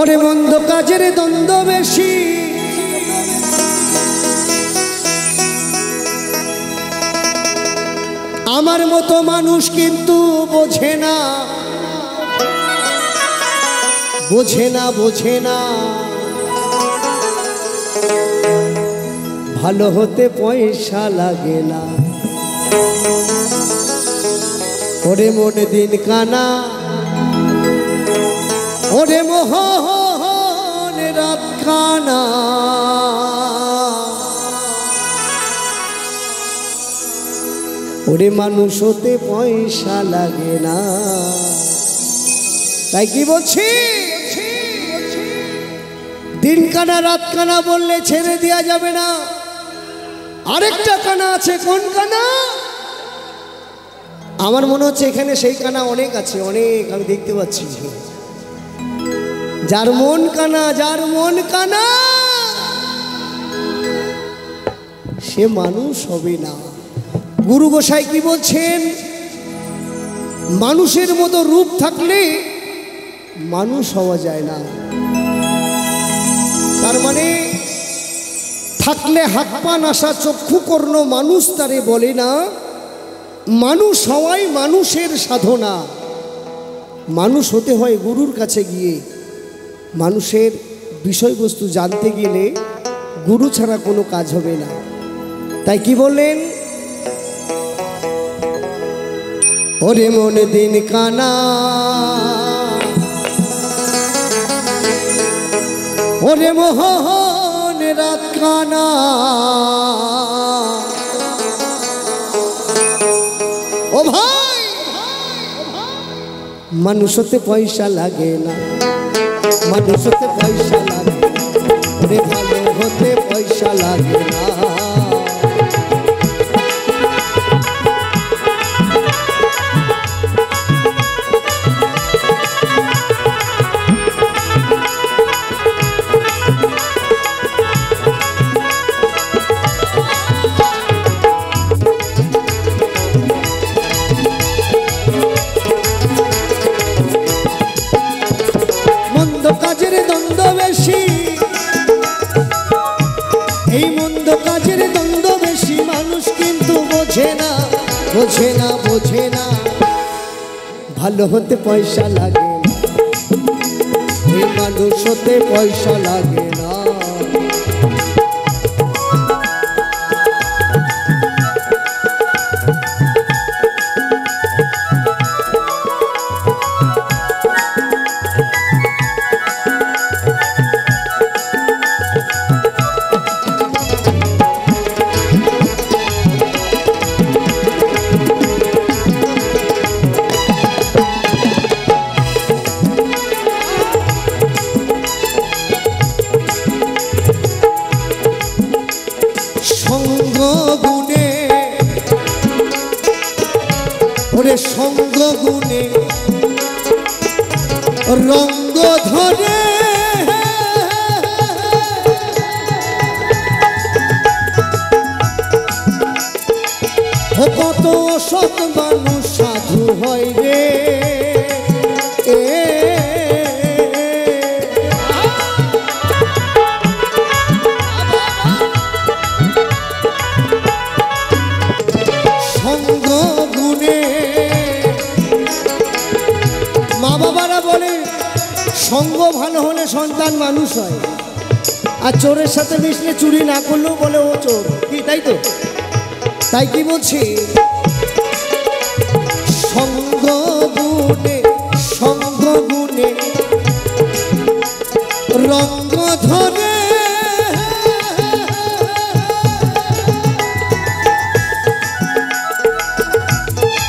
ওরে মন্দ কাজের দ্বন্দ্ব বেশি, আমার মতো মানুষ কিন্তু বোঝে না, বোঝে না, বোঝে না। ভালো হতে পয়সা লাগে না। ওরে মনে দিন কানা, ওরে মোহন রাত কানা, ওরে মানুষ হতে পয়সা লাগে না। তাই কি বলছি, দিন কানা রাত কানা বললে ছেড়ে দেওয়া যাবে না। আরেকটা কানা আছে, কোন কানা? আমার মনে হচ্ছে এখানে সেই কানা অনেক আছে, অনেক আমি দেখতে পাচ্ছি। যার মন কানা, যার মন কানা সে মানুষ হবে না। গুরু গোসাই কি বলছেন? মানুষের মতো রূপ থাকলে মানুষ হওয়া যায় না। তার মানে থাকলে হাত পা নাসা চক্ষু কর্ণ মানুষ তারে বলে না। মানুষ হওয়াই মানুষের সাধনা। মানুষ হতে হয় গুরুর কাছে গিয়ে। মানুষের বিষয়বস্তু জানতে গেলে গুরু ছাড়া কোনো কাজ হবে না। তাই কি বললেন? ওরে মনে দিন কানা, ওরে মোহন রাত কানা, ও ভাই মানুষ হতে পয়সা লাগে না, মানুষ হতে পয়সা লাগে, ওরে ভালো হতে পয়সা লাগে না। মন্দ কাজের দ্বন্দ্ব বেশি, এই মন্দ কাজের দ্বন্দ্ব বেশি, মানুষ কিন্তু বোঝে না, বোঝে না, বোঝে না। ভালো হতে পয়সা লাগে না, এই মানুষ হতে পয়সা লাগে না। সঙ্গ গুণে, ওরে সঙ্গ গুণে রঙ্গ ধরে, ও কত অসৎ মানুষ সাধু হয় রে। সঙ্গ গুণে মা বাবারা বলে সঙ্গ ভালো হলে সন্তান মানুষ হয়, আর চোরের সাথে মিশলে চুরি না করলেও বলে ও চোর, কি তাই তো? তাই কি বলছি, সঙ্গ গুণে, সঙ্গ গুণে রঙ্গ ধরে,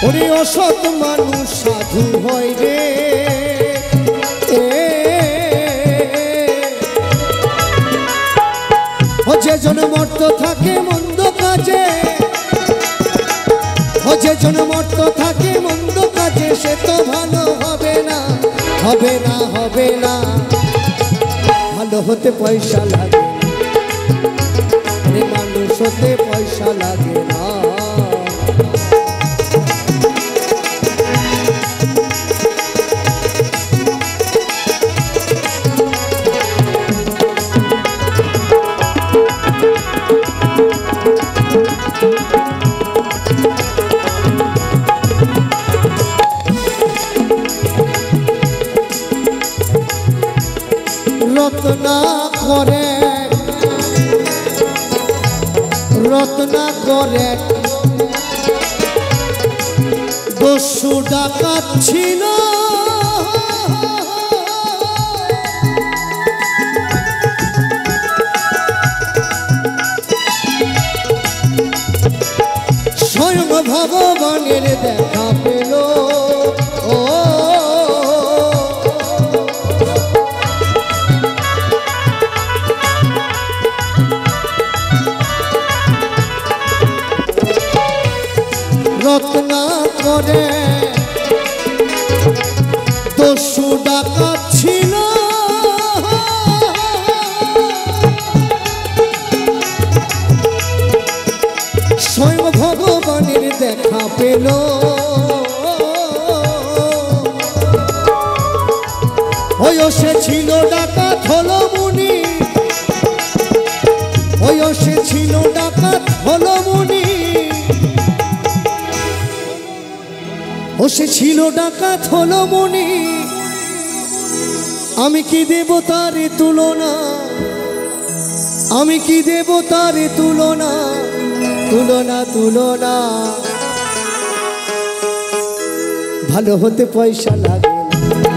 ওরে অসৎ মানুষ সাধু হয় রে। ও যে জন মর্ত থাকে মন্দ কাজে, ও যে জন মর্ত থাকে মন্দ কাজে, সে তো ভালো হবে না, হবে না, হবে না। ভালো হতে পয়সা লাগে, মানুষ হতে পয়সা লাগে না। রত্না করে দস্যু ডাকাত ছিল স্বয়ং ভগবানের দেখা পেল ও রত্না করে দস্যু ডাকাত ছিল স্বয়ং ভগবানের দেখা পেল ওই সে ছিল ডাকাত হলো মুনি ওই সে ছিল ডাকাত হলো মুনি ও সে ছিল ডাকাত হলো মুনি আমি কি দেব তার তুলনা আমি কি দেব তার তুলনা তুলনা তুলনা ভালো হতে পয়সা লাগে না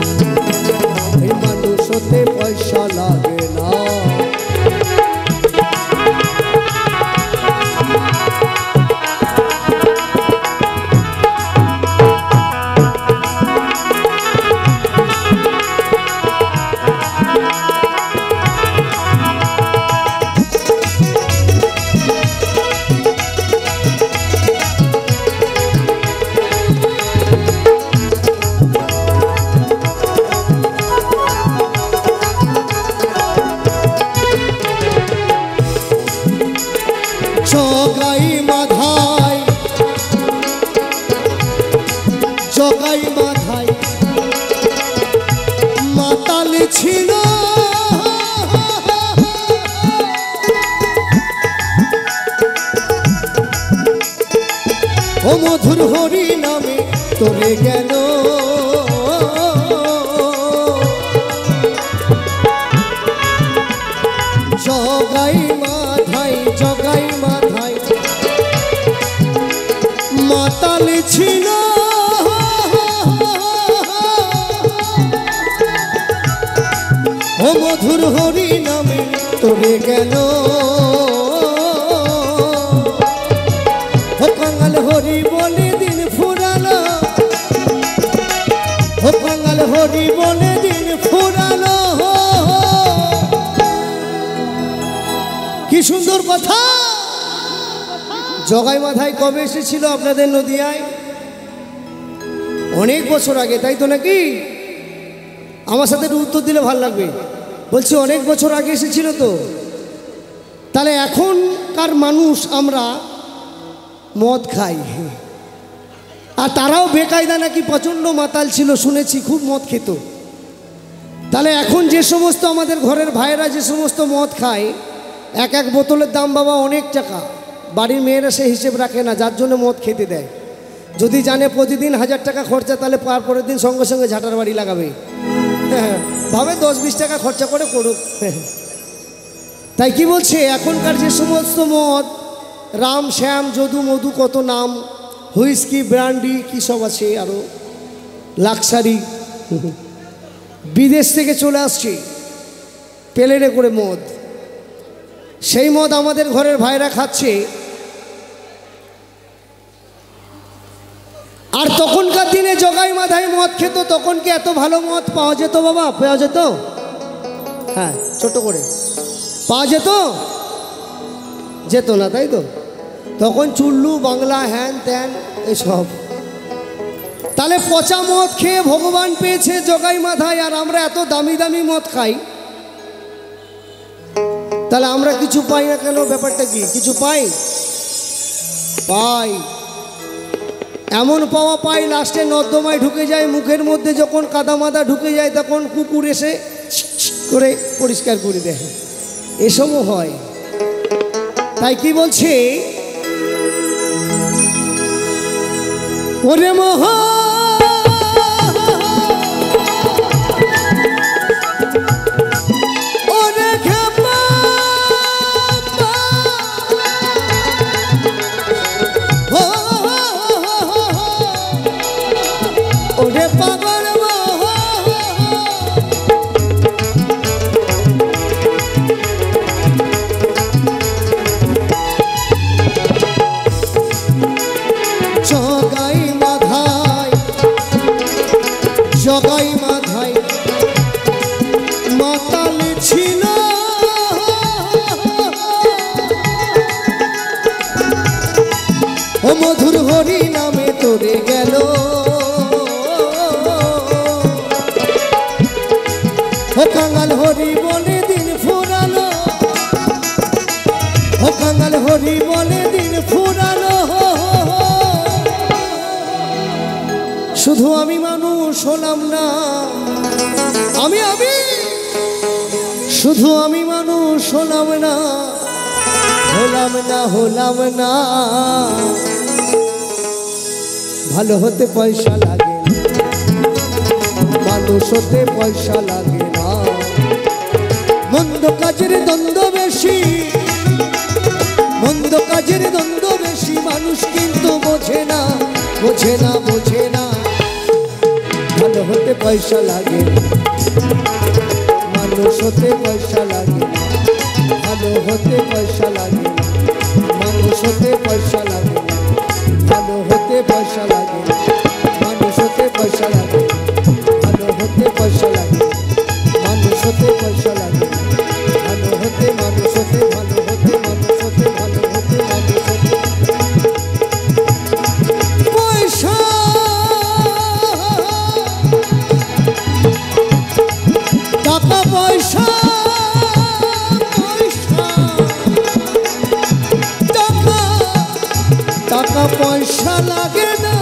মানুষ হতে পয়সা লাগে না জগাই মাথায় মাতাল ছিল ও মধুর হরি নামে তোরে গেল জগাই মাথায় মাতাল ছিল ও মধুর হরি নামে তোরে গেল ও কাঙাল হরি বলে দিন ফুরালো ও কাঙাল হরি বলে দিন ফুরালো কি সুন্দর কথা জগাই মাথায় কবে এসেছিল আপনাদের নদিয়ায় অনেক বছর আগে তাই তো নাকি আমার সাথে উত্তর দিলে ভালো লাগবে বলছি অনেক বছর আগে এসেছিল তো তাহলে এখনকার মানুষ আমরা মদ খাই আর তারাও বেকায়দা নাকি প্রচণ্ড মাতাল ছিল শুনেছি খুব মদ খেত তাহলে এখন যে সমস্ত আমাদের ঘরের ভাইয়েরা যে সমস্ত মদ খায় এক এক বোতলের দাম বাবা অনেক টাকা বাড়ির মেয়েরা সে হিসেব রাখে না যার জন্য মদ খেতে দেয় যদি জানে প্রতিদিন 1000 টাকা খরচা তাহলে পরের দিন সঙ্গে সঙ্গে ঝাঁটার বাড়ি লাগাবে ভাবে 10-20 টাকা খরচা করে করুক তাই কি বলছে এখনকার যে সমস্ত মদ রাম শ্যাম যদু মধু কত নাম হুইস্কি ব্র্যান্ডি কী সব আছে আরও লাক্সারি বিদেশ থেকে চলে আসছে প্লেনে করে মদ সেই মদ আমাদের ঘরের ভাইরা খাচ্ছে আর তখনকার দিনে জগাই মাথায় মদ খেত তখন কি এত ভালো মদ পাওয়া যেত বাবা পাওয়া যেত হ্যাঁ ছোট করে পাওয়া যেত না তাই তো তখন চুল্লু বাংলা হ্যান ত্যান এসব তাহলে পচা মদ খেয়ে ভগবান পেয়েছে জগাই মাথায় আর আমরা এত দামি দামি মদ খাই তাহলে আমরা কিছু পাই না কেন ব্যাপারটা কি কিছু পাই এমন পাওয়া পাই লাস্টে নর্দমায় ঢুকে যায় মুখের মধ্যে যখন কাদা মাদা ঢুকে যায় তখন কুকুর এসে করে পরিষ্কার করে দেয় এসবও হয় তাই কি বলছে ওরে মহা কাঙাল হরি বলে দিন ফুরালো, ও কাঙাল হরি বলে দিন ফুরালো। শুধু আমি মানুষ হলাম না, আমি শুধু আমি মানুষ হলাম না, হলাম না, হলাম না। ভালো হতে পয়সা লাগে, মানুষ হতে পয়সা লাগে না। মন্দ কাজের দ্বন্দ্ব বেশি, মন্দ কাজের দ্বন্দ্ব বেশি, মানুষ কিন্তু বোঝে না, বোঝে না, বোঝে না। ভালো হতে পয়সা লাগে, মানুষ হতে পয়সা লাগে, ভালো হতে পয়সা লাগে, মানুষ হতে পয়সা লাগে, ভালো হতে পয়সা লাগে, মানুষ হতে পয়সা লাগে, ভালো হতে পয়সা লাগে, মানুষ হতে পয়সা লাগে, ভালো হতে, মানুষ হতে, ভালো হতে, মানুষ হতে, ভালো হতে, মানুষ হতে পয়সা। টাকা পয়সা, টাকা পয়সা লাগে না,